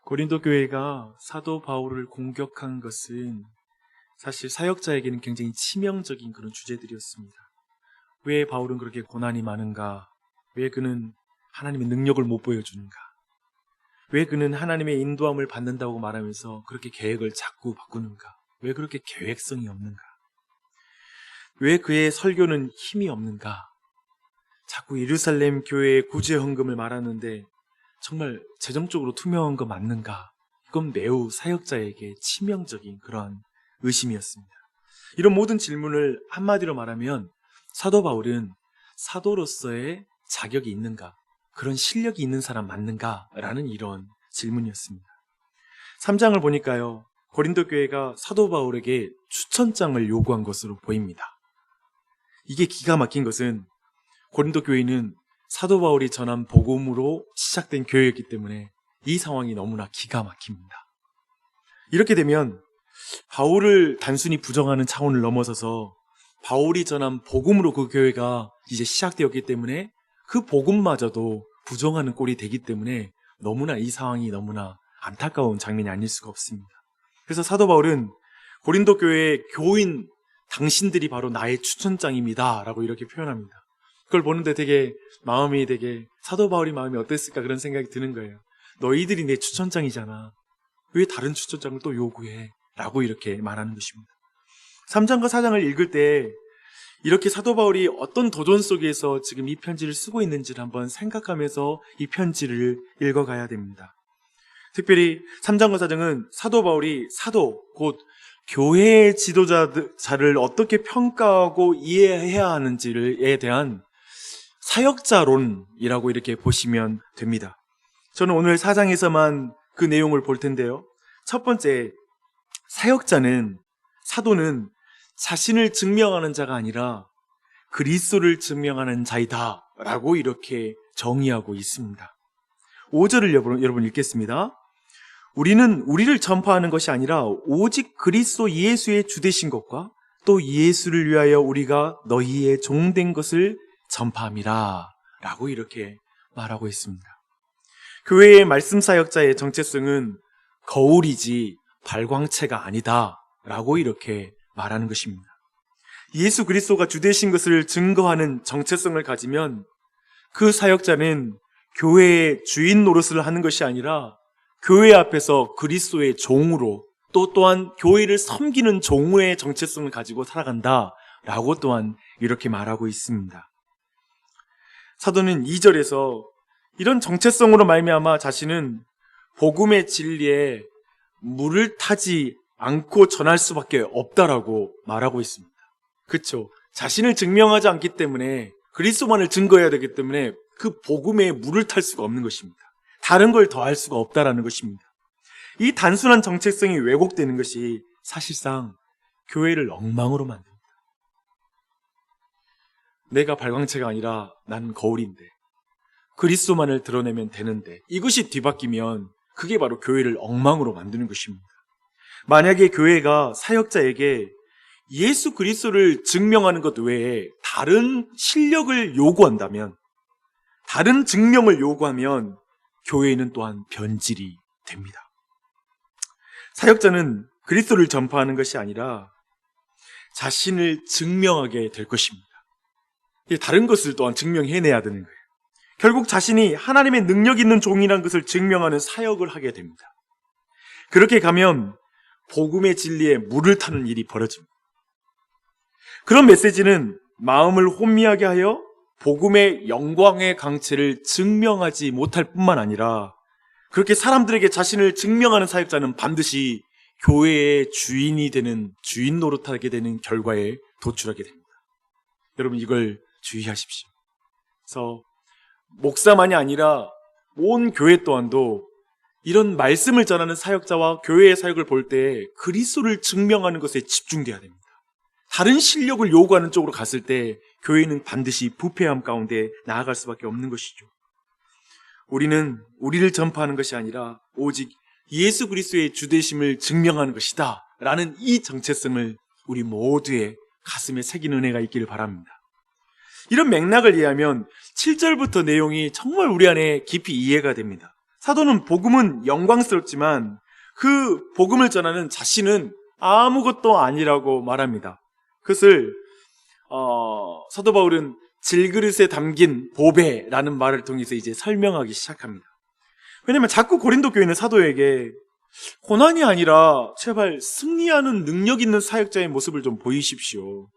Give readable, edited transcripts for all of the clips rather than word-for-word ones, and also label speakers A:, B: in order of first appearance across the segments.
A: 고린도 교회가 사도 바울을 공격한 것은 사실 사역자에게는 굉장히 치명적인 그런 주제들이었습니다. 왜 바울은 그렇게 고난이 많은가? 왜 그는 하나님의 능력을 못 보여주는가? 왜 그는 하나님의 인도함을 받는다고 말하면서 그렇게 계획을 자꾸 바꾸는가? 왜 그렇게 계획성이 없는가? 왜 그의 설교는 힘이 없는가? 자꾸 예루살렘 교회의 구제 헌금을 말하는데 정말 재정적으로 투명한 거 맞는가? 이건 매우 사역자에게 치명적인 그러한 의심이었습니다. 이런 모든 질문을 한마디로 말하면 사도 바울은 사도로서의 자격이 있는가? 그런 실력이 있는 사람 맞는가? 라는 이런 질문이었습니다. 3장을 보니까요, 고린도 교회가 사도 바울에게 추천장을 요구한 것으로 보입니다. 이게 기가 막힌 것은 고린도 교회는 사도 바울이 전한 복음으로 시작된 교회였기 때문에 이 상황이 너무나 기가 막힙니다. 이렇게 되면 바울을 단순히 부정하는 차원을 넘어서서 바울이 전한 복음으로 그 교회가 이제 시작되었기 때문에 그 복음마저도 부정하는 꼴이 되기 때문에 너무나 이 상황이 너무나 안타까운 장면이 아닐 수가 없습니다. 그래서 사도 바울은 고린도 교회의 교인 당신들이 바로 나의 추천장입니다 라고 이렇게 표현합니다. 그걸 보는데 마음이 사도 바울이 마음이 어땠을까 그런 생각이 드는 거예요. 너희들이 내 추천장이잖아. 왜 다른 추천장을 또 요구해? 라고 이렇게 말하는 것입니다. 3장과 4장을 읽을 때 이렇게 사도 바울이 어떤 도전 속에서 지금 이 편지를 쓰고 있는지를 한번 생각하면서 이 편지를 읽어가야 됩니다. 특별히 3장과 4장은 사도 바울이 곧 교회의 지도자를 어떻게 평가하고 이해해야 하는지에 대한 사역자론이라고 이렇게 보시면 됩니다. 저는 오늘 4장에서만 그 내용을 볼 텐데요. 첫 번째, 사도는 자신을 증명하는 자가 아니라 그리스도를 증명하는 자이다 라고 이렇게 정의하고 있습니다. 5절을 여러분 읽겠습니다. 우리는 우리를 전파하는 것이 아니라 오직 그리스도 예수의 주되신 것과 또 예수를 위하여 우리가 너희의 종된 것을 전파함이라 라고 이렇게 말하고 있습니다. 교회의 말씀 사역자의 정체성은 거울이지 발광체가 아니다 라고 이렇게 말하는 것입니다. 예수 그리스도가 주되신 것을 증거하는 정체성을 가지면 그 사역자는 교회의 주인 노릇을 하는 것이 아니라 교회 앞에서 그리스도의 종으로 또한 교회를 섬기는 종의 정체성을 가지고 살아간다 라고 또한 이렇게 말하고 있습니다. 사도는 2절에서 이런 정체성으로 말미암아 자신은 복음의 진리에 물을 타지 않고 전할 수밖에 없다라고 말하고 있습니다. 그렇죠? 자신을 증명하지 않기 때문에 그리스도만을 증거해야 되기 때문에 그 복음에 물을 탈 수가 없는 것입니다. 다른 걸 더할 수가 없다라는 것입니다. 이 단순한 정체성이 왜곡되는 것이 사실상 교회를 엉망으로 만듭니다. 내가 발광체가 아니라 난 거울인데 그리스도만을 드러내면 되는데 이것이 뒤바뀌면 그게 바로 교회를 엉망으로 만드는 것입니다. 만약에 교회가 사역자에게 예수 그리스도를 증명하는 것 외에 다른 실력을 요구한다면, 다른 증명을 요구하면 교회는 또한 변질이 됩니다. 사역자는 그리스도를 전파하는 것이 아니라 자신을 증명하게 될 것입니다. 다른 것을 또한 증명해내야 되는 거예요. 결국 자신이 하나님의 능력 있는 종이라는 것을 증명하는 사역을 하게 됩니다. 그렇게 가면 복음의 진리에 물을 타는 일이 벌어집니다. 그런 메시지는 마음을 혼미하게 하여 복음의 영광의 강체를 증명하지 못할 뿐만 아니라 그렇게 사람들에게 자신을 증명하는 사역자는 반드시 교회의 주인이 되는, 주인 노릇하게 되는 결과에 도출하게 됩니다. 여러분 이걸 주의하십시오. 그래서 목사만이 아니라 온 교회 또한도 이런 말씀을 전하는 사역자와 교회의 사역을 볼 때 그리스도를 증명하는 것에 집중돼야 됩니다. 다른 실력을 요구하는 쪽으로 갔을 때 교회는 반드시 부패함 가운데 나아갈 수밖에 없는 것이죠. 우리는 우리를 전파하는 것이 아니라 오직 예수 그리스도의 주되심을 증명하는 것이다 라는 이 정체성을 우리 모두의 가슴에 새긴 은혜가 있기를 바랍니다. 이런 맥락을 이해하면 7절부터 내용이 정말 우리 안에 깊이 이해가 됩니다. 사도는 복음은 영광스럽지만 그 복음을 전하는 자신은 아무것도 아니라고 말합니다. 그것을 사도 바울은 질그릇에 담긴 보배라는 말을 통해서 이제 설명하기 시작합니다. 왜냐하면 자꾸 고린도 교회는 사도에게 고난이 아니라 제발 승리하는 능력 있는 사역자의 모습을 좀 보이십시오.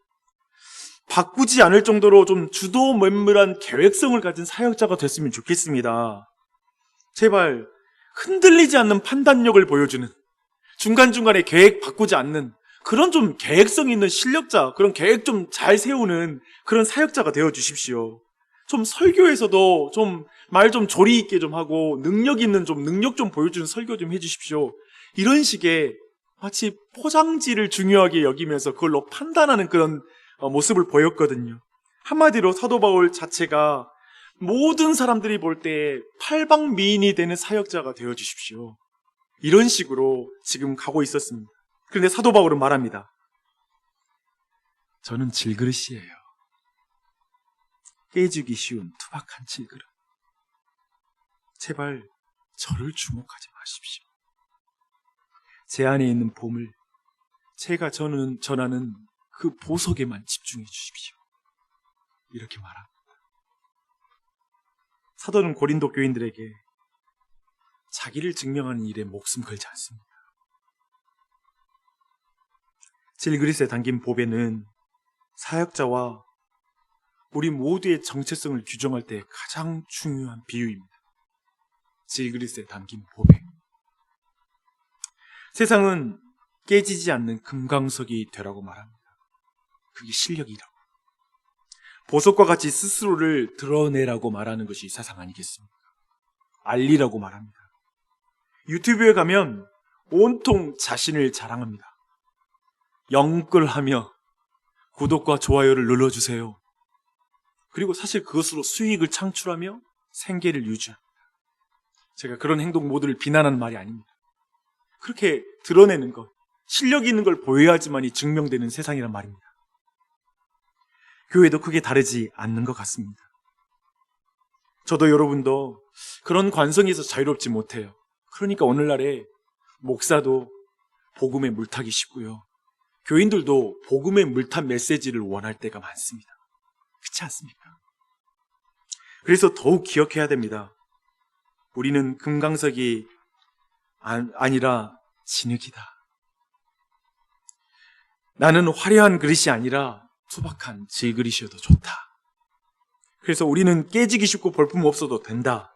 A: 바꾸지 않을 정도로 좀 주도면밀한 계획성을 가진 사역자가 됐으면 좋겠습니다. 제발 흔들리지 않는 판단력을 보여주는, 중간중간에 계획 바꾸지 않는 그런 좀 계획성 있는 실력자, 그런 계획 좀 잘 세우는 그런 사역자가 되어 주십시오. 좀 설교에서도 좀 말 좀 조리 있게 좀 하고 능력 있는 좀 능력 좀 보여주는 설교 좀 해주십시오. 이런 식의 마치 포장지를 중요하게 여기면서 그걸로 판단하는 그런 모습을 보였거든요. 한마디로 사도 바울 자체가 모든 사람들이 볼 때 팔방미인이 되는 사역자가 되어 주십시오. 이런 식으로 지금 가고 있었습니다. 그런데 사도 바울은 말합니다. 저는 질그릇이에요. 깨지기 쉬운 투박한 질그릇. 제발 저를 주목하지 마십시오. 제 안에 있는 보물, 제가 전하는 그 보석에만 집중해 주십시오. 이렇게 말합니다. 사도는 고린도 교인들에게 자기를 증명하는 일에 목숨 걸지 않습니다. 질그릇에 담긴 보배는 사역자와 우리 모두의 정체성을 규정할 때 가장 중요한 비유입니다. 질그릇에 담긴 보배. 세상은 깨지지 않는 금강석이 되라고 말합니다. 그게 실력이라고. 보석과 같이 스스로를 드러내라고 말하는 것이 세상 아니겠습니까? 알리라고 말합니다. 유튜브에 가면 온통 자신을 자랑합니다. 영끌하며 구독과 좋아요를 눌러주세요. 그리고 사실 그것으로 수익을 창출하며 생계를 유지합니다. 제가 그런 행동 모두를 비난하는 말이 아닙니다. 그렇게 드러내는 것, 실력 있는 걸 보여야지만이 증명되는 세상이란 말입니다. 교회도 크게 다르지 않는 것 같습니다. 저도 여러분도 그런 관성에서 자유롭지 못해요. 그러니까 오늘날에 목사도 복음에 물타기 쉽고요. 교인들도 복음에 물탄 메시지를 원할 때가 많습니다. 그렇지 않습니까? 그래서 더욱 기억해야 됩니다. 우리는 금강석이 아니라 진흙이다. 나는 화려한 그릇이 아니라 투박한 질그릇이어도 좋다. 그래서 우리는 깨지기 쉽고 볼품 없어도 된다.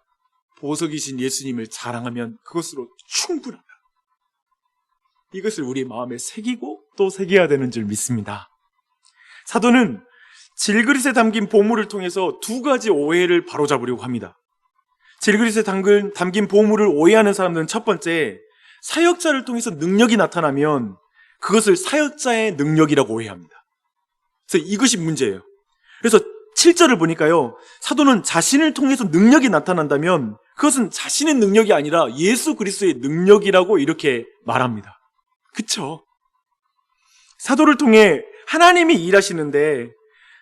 A: 보석이신 예수님을 자랑하면 그것으로 충분하다. 이것을 우리 마음에 새기고 또 새겨야 되는 줄 믿습니다. 사도는 질그릇에 담긴 보물을 통해서 두 가지 오해를 바로잡으려고 합니다. 질그릇에 담긴 보물을 오해하는 사람들은 첫 번째, 사역자를 통해서 능력이 나타나면 그것을 사역자의 능력이라고 오해합니다. 그래서 이것이 문제예요. 그래서 7절을 보니까요, 사도는 자신을 통해서 능력이 나타난다면 그것은 자신의 능력이 아니라 예수 그리스도의 능력이라고 이렇게 말합니다. 그쵸? 사도를 통해 하나님이 일하시는데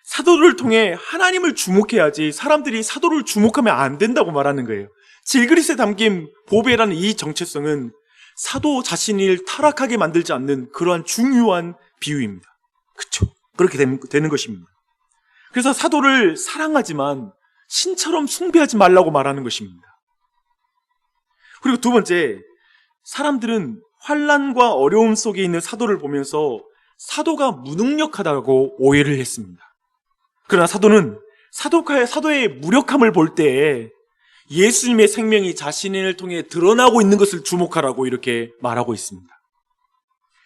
A: 사도를 통해 하나님을 주목해야지 사람들이 사도를 주목하면 안 된다고 말하는 거예요. 질그릇에 담긴 보배라는 이 정체성은 사도 자신을 타락하게 만들지 않는 그러한 중요한 비유입니다. 그쵸? 그렇게 되는 것입니다. 그래서 사도를 사랑하지만 신처럼 숭배하지 말라고 말하는 것입니다. 그리고 두 번째, 사람들은 환난과 어려움 속에 있는 사도를 보면서 사도가 무능력하다고 오해를 했습니다. 그러나 사도는 사도의 무력함을 볼 때 예수님의 생명이 자신을 통해 드러나고 있는 것을 주목하라고 이렇게 말하고 있습니다.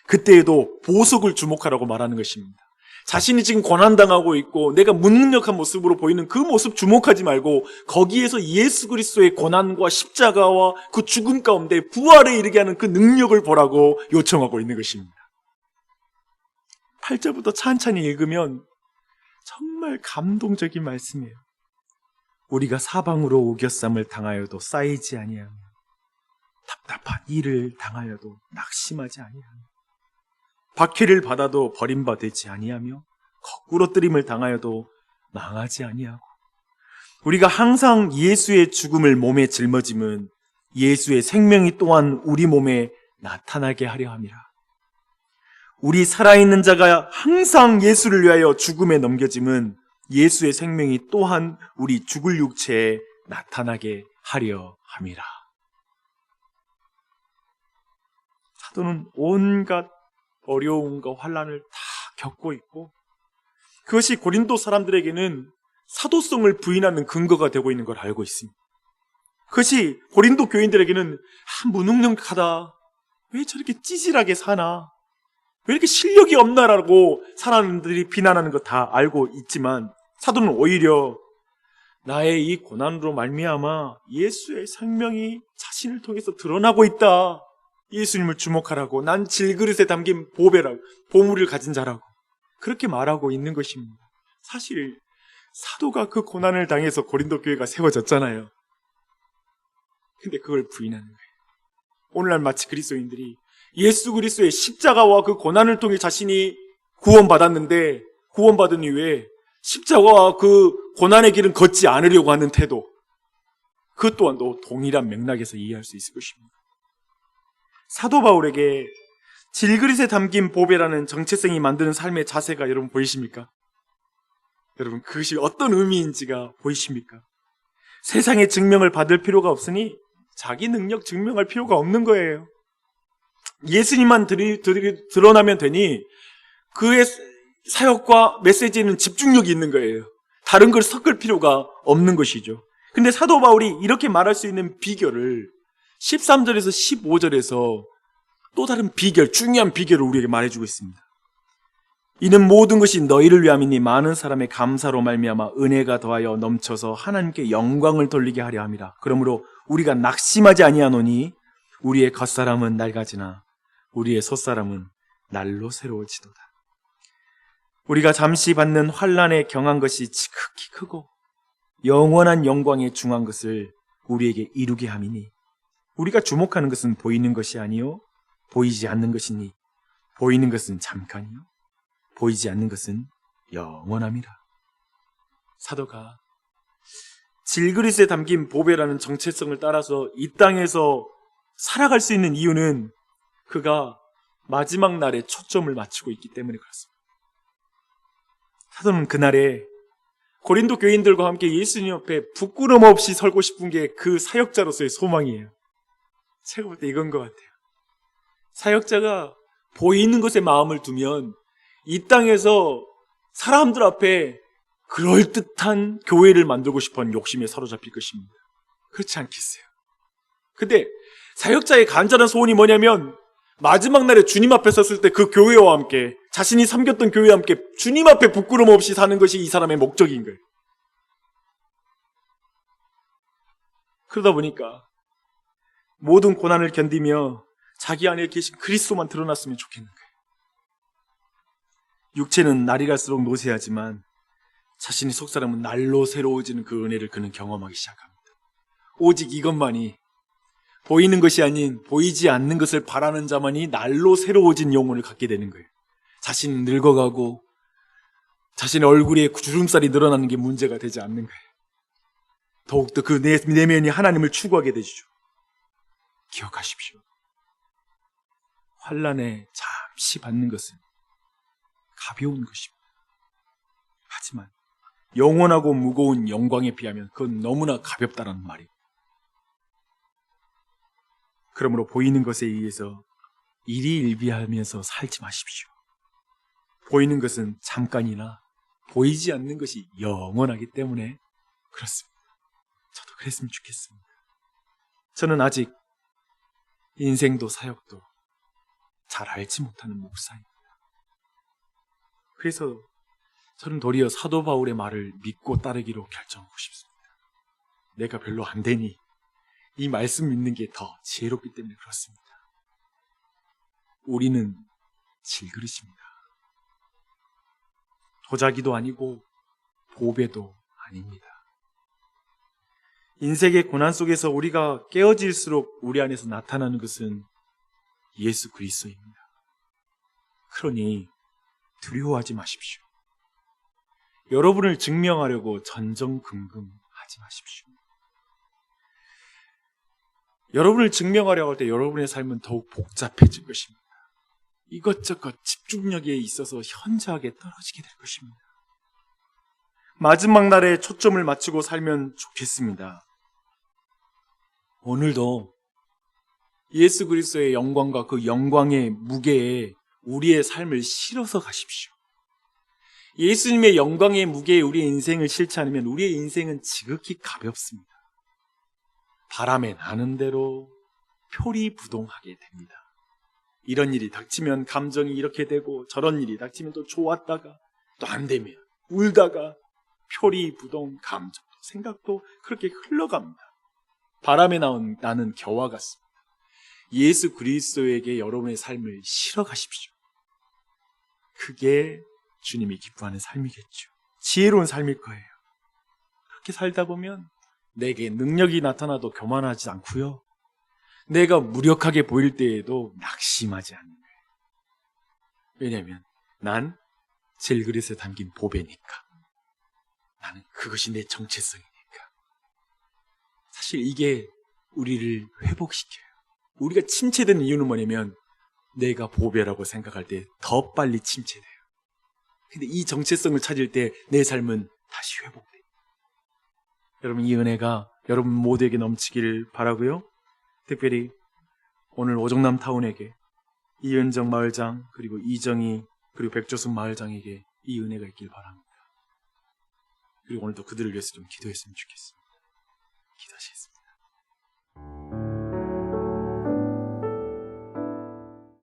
A: 그때에도 보석을 주목하라고 말하는 것입니다. 자신이 지금 고난당하고 있고 내가 무능력한 모습으로 보이는 그 모습 주목하지 말고 거기에서 예수 그리스도의 고난과 십자가와 그 죽음 가운데 부활에 이르게 하는 그 능력을 보라고 요청하고 있는 것입니다. 8절부터 찬찬히 읽으면 정말 감동적인 말씀이에요. 우리가 사방으로 우겨쌈을 당하여도 쌓이지 아니하며 답답한 일을 당하여도 낙심하지 아니하며 박해를 받아도 버림받지 아니하며 거꾸로 뜨림을 당하여도 망하지 아니하고 우리가 항상 예수의 죽음을 몸에 짊어짐은 예수의 생명이 또한 우리 몸에 나타나게 하려 함이라. 우리 살아있는 자가 항상 예수를 위하여 죽음에 넘겨짐은 예수의 생명이 또한 우리 죽을 육체에 나타나게 하려 함이라. 사도는 온갖 어려움과 환난을 다 겪고 있고, 그것이 고린도 사람들에게는 사도성을 부인하는 근거가 되고 있는 걸 알고 있습니다. 그것이 고린도 교인들에게는 무능력하다, 왜 저렇게 찌질하게 사나, 왜 이렇게 실력이 없나라고 사람들이 비난하는 거 다 알고 있지만, 사도는 오히려 나의 이 고난으로 말미암아 예수의 생명이 자신을 통해서 드러나고 있다, 예수님을 주목하라고, 난 질그릇에 담긴 보물을 가진 자라고 그렇게 말하고 있는 것입니다. 사실 사도가 그 고난을 당해서 고린도 교회가 세워졌잖아요. 근데 그걸 부인하는 거예요. 오늘날 마치 그리스도인들이 예수 그리스도의 십자가와 그 고난을 통해 자신이 구원받았는데, 구원받은 이후에 십자가와 그 고난의 길은 걷지 않으려고 하는 태도, 그것 또한도 동일한 맥락에서 이해할 수 있을 것입니다. 사도 바울에게 질그릇에 담긴 보배라는 정체성이 만드는 삶의 자세가 여러분 보이십니까? 여러분, 그것이 어떤 의미인지가 보이십니까? 세상의 증명을 받을 필요가 없으니 자기 능력 증명할 필요가 없는 거예요. 예수님만 드러나면 되니 그의 사역과 메시지에는 집중력이 있는 거예요. 다른 걸 섞을 필요가 없는 것이죠. 근데 사도 바울이 이렇게 말할 수 있는 비결을 13절에서 15절에서 또 다른 비결, 중요한 비결을 우리에게 말해주고 있습니다. 이는 모든 것이 너희를 위함이니 많은 사람의 감사로 말미암아 은혜가 더하여 넘쳐서 하나님께 영광을 돌리게 하려 함이라. 그러므로 우리가 낙심하지 아니하노니 우리의 겉사람은 낡아지나 우리의 속사람은 날로 새로워지도다. 우리가 잠시 받는 환난에 경한 것이 지극히 크고 영원한 영광에 중한 것을 우리에게 이루게 함이니, 우리가 주목하는 것은 보이는 것이 아니요 보이지 않는 것이니 보이는 것은 잠깐이요 보이지 않는 것은 영원함이라. 사도가 질그릇에 담긴 보배라는 정체성을 따라서 이 땅에서 살아갈 수 있는 이유는 그가 마지막 날에 초점을 맞추고 있기 때문에 그렇습니다. 사도는 그날에 고린도 교인들과 함께 예수님 옆에 부끄럼 없이 설고 싶은 게 그 사역자로서의 소망이에요. 제가 볼 때 이건 것 같아요. 사역자가 보이는 것에 마음을 두면 이 땅에서 사람들 앞에 그럴듯한 교회를 만들고 싶어하는 욕심에 사로잡힐 것입니다. 그렇지 않겠어요? 근데 사역자의 간절한 소원이 뭐냐면 마지막 날에 주님 앞에 섰을 때 그 교회와 함께, 자신이 섬겼던 교회와 함께 주님 앞에 부끄럼 없이 사는 것이 이 사람의 목적인 거예요. 그러다 보니까 모든 고난을 견디며 자기 안에 계신 그리스도만 드러났으면 좋겠는 거예요. 육체는 날이 갈수록 노쇠하지만 자신의 속사람은 날로 새로워지는 그 은혜를 그는 경험하기 시작합니다. 오직 이것만이, 보이는 것이 아닌 보이지 않는 것을 바라는 자만이 날로 새로워진 영혼을 갖게 되는 거예요. 자신이 늙어가고 자신의 얼굴에 주름살이 늘어나는 게 문제가 되지 않는 거예요. 더욱더 그 내면이 하나님을 추구하게 되죠. 기억하십시오. 환난에 잠시 받는 것은 가벼운 것입니다. 하지만 영원하고 무거운 영광에 비하면 그건 너무나 가볍다는 말이에요. 그러므로 보이는 것에 의해서 일희일비하면서 살지 마십시오. 보이는 것은 잠깐이나 보이지 않는 것이 영원하기 때문에 그렇습니다. 저도 그랬으면 좋겠습니다. 저는 아직 인생도 사역도 잘 알지 못하는 목사입니다. 그래서 저는 도리어 사도 바울의 말을 믿고 따르기로 결정하고 싶습니다. 내가 별로 안 되니 이 말씀 믿는 게 더 지혜롭기 때문에 그렇습니다. 우리는 질그릇입니다. 도자기도 아니고 보배도 아닙니다. 인생의 고난 속에서 우리가 깨어질수록 우리 안에서 나타나는 것은 예수 그리스도입니다. 그러니 두려워하지 마십시오. 여러분을 증명하려고 전전긍긍하지 마십시오. 여러분을 증명하려고 할 때 여러분의 삶은 더욱 복잡해질 것입니다. 이것저것 집중력에 있어서 현저하게 떨어지게 될 것입니다. 마지막 날에 초점을 맞추고 살면 좋겠습니다. 오늘도 예수 그리스도의 영광과 그 영광의 무게에 우리의 삶을 실어서 가십시오. 예수님의 영광의 무게에 우리의 인생을 실지 않으면 우리의 인생은 지극히 가볍습니다. 바람에 나는 대로 표리부동하게 됩니다. 이런 일이 닥치면 감정이 이렇게 되고 저런 일이 닥치면 또 좋았다가 또 안 되면 울다가 표리부동 감정도 생각도 그렇게 흘러갑니다. 바람에 나는 겨와 같습니다. 예수 그리스도에게 여러분의 삶을 실어 가십시오. 그게 주님이 기뻐하는 삶이겠죠. 지혜로운 삶일 거예요. 그렇게 살다 보면 내게 능력이 나타나도 교만하지 않고요. 내가 무력하게 보일 때에도 낙심하지 않는 거예요. 왜냐하면 난 질그릇에 담긴 보배니까. 나는 그것이 내 정체성이니까. 사실 이게 우리를 회복시켜요. 우리가 침체되는 이유는 뭐냐면 내가 보배라고 생각할 때 더 빨리 침체돼요. 근데 이 정체성을 찾을 때 내 삶은 다시 회복돼요. 여러분, 이 은혜가 여러분 모두에게 넘치기를 바라고요. 특별히 오늘 오정남 타운에게, 이은정 마을장, 그리고 이정희, 그리고 백조순 마을장에게 이 은혜가 있길 바랍니다. 그리고 오늘도 그들을 위해서 좀 기도했으면 좋겠습니다. 기도하시겠습니다.